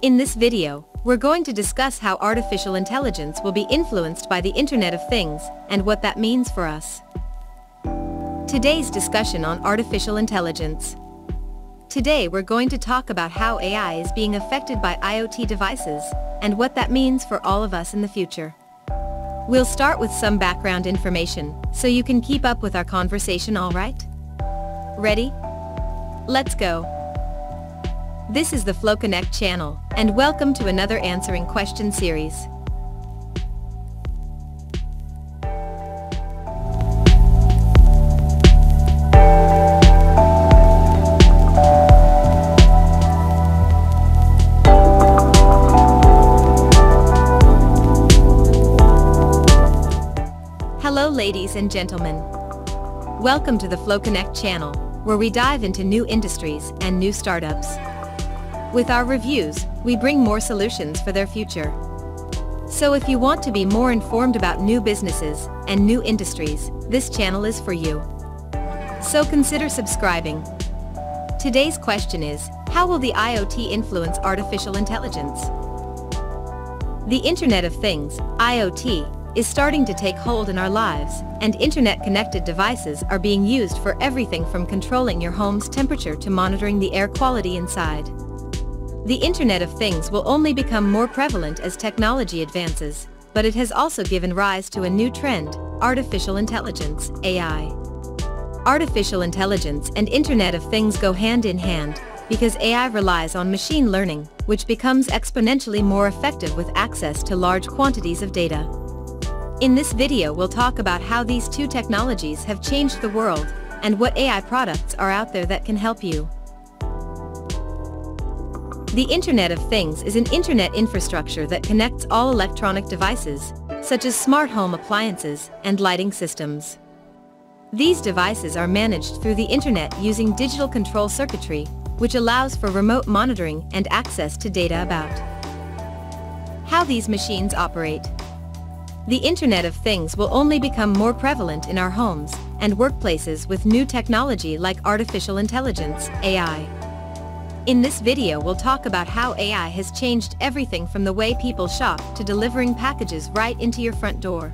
In this video, we're going to discuss how artificial intelligence will be influenced by the Internet of Things and what that means for us. Today's discussion on artificial intelligence. Today we're going to talk about how AI is being affected by IoT devices and what that means for all of us in the future. We'll start with some background information so you can keep up with our conversation, all right? Ready? Let's go. This is the Flow Connect channel, and welcome to another Answering Question series. Hello ladies and gentlemen. Welcome to the Flow Connect channel, where we dive into new industries and new startups. With our reviews, we bring more solutions for their future. So if you want to be more informed about new businesses and new industries, this channel is for you. So consider subscribing. Today's question is, how will the IoT influence artificial intelligence? The Internet of Things, IoT, is starting to take hold in our lives, and internet-connected devices are being used for everything from controlling your home's temperature to monitoring the air quality inside. The Internet of Things will only become more prevalent as technology advances, but it has also given rise to a new trend, artificial intelligence, AI. Artificial intelligence and Internet of Things go hand in hand, because AI relies on machine learning, which becomes exponentially more effective with access to large quantities of data. In this video we'll talk about how these two technologies have changed the world, and what AI products are out there that can help you. The Internet of Things is an internet infrastructure that connects all electronic devices, such as smart home appliances and lighting systems. These devices are managed through the internet using digital control circuitry, which allows for remote monitoring and access to data about how these machines operate. The Internet of Things will only become more prevalent in our homes and workplaces with new technology like artificial intelligence, AI. In this video we'll talk about how AI has changed everything from the way people shop to delivering packages right into your front door.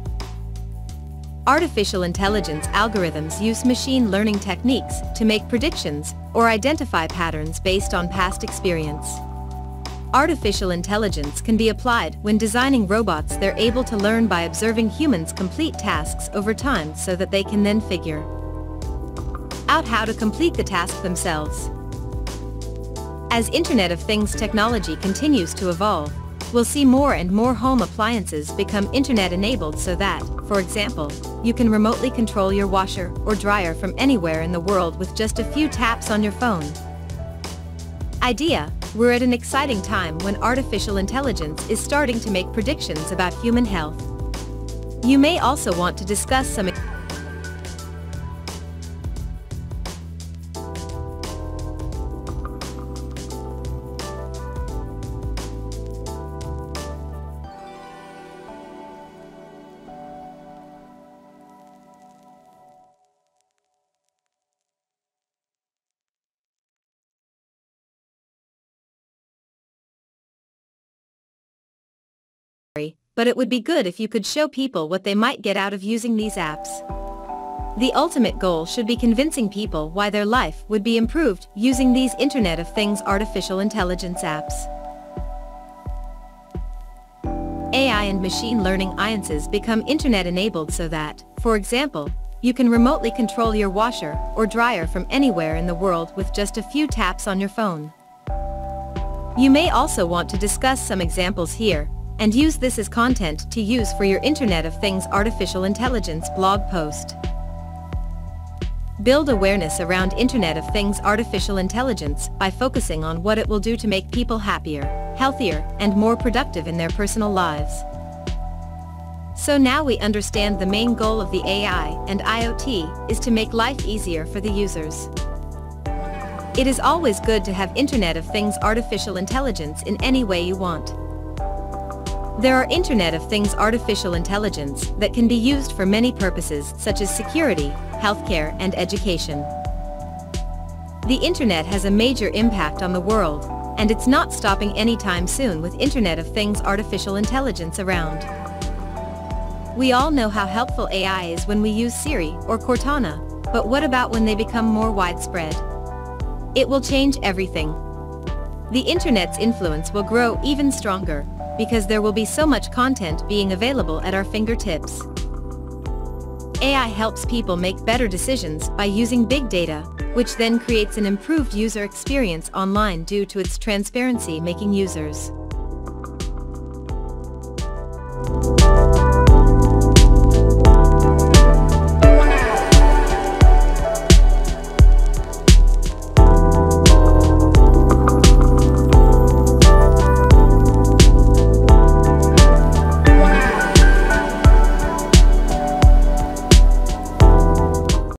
Artificial intelligence algorithms use machine learning techniques to make predictions or identify patterns based on past experience. Artificial intelligence can be applied when designing robots. They're able to learn by observing humans complete tasks over time so that they can then figure out how to complete the task themselves. As Internet of Things technology continues to evolve, we'll see more and more home appliances become internet-enabled so that, for example, you can remotely control your washer or dryer from anywhere in the world with just a few taps on your phone. We're at an exciting time when artificial intelligence is starting to make predictions about human health. You may also want to discuss some but it would be good if you could show people what they might get out of using these apps. The ultimate goal should be convincing people why their life would be improved using these Internet of Things artificial intelligence apps. AI and machine learning sciences become internet-enabled so that, for example, you can remotely control your washer or dryer from anywhere in the world with just a few taps on your phone. You may also want to discuss some examples here, and use this as content to use for your Internet of Things artificial intelligence blog post. Build awareness around Internet of Things artificial intelligence by focusing on what it will do to make people happier, healthier, and more productive in their personal lives. So now we understand the main goal of the AI and IoT is to make life easier for the users. It is always good to have Internet of Things artificial intelligence in any way you want. There are Internet of Things artificial intelligence that can be used for many purposes such as security, healthcare, and education. The Internet has a major impact on the world, and it's not stopping anytime soon with Internet of Things artificial intelligence around. We all know how helpful AI is when we use Siri or Cortana, but what about when they become more widespread? It will change everything. The Internet's influence will grow even stronger, because there will be so much content being available at our fingertips. AI helps people make better decisions by using big data, which then creates an improved user experience online due to its transparency, making users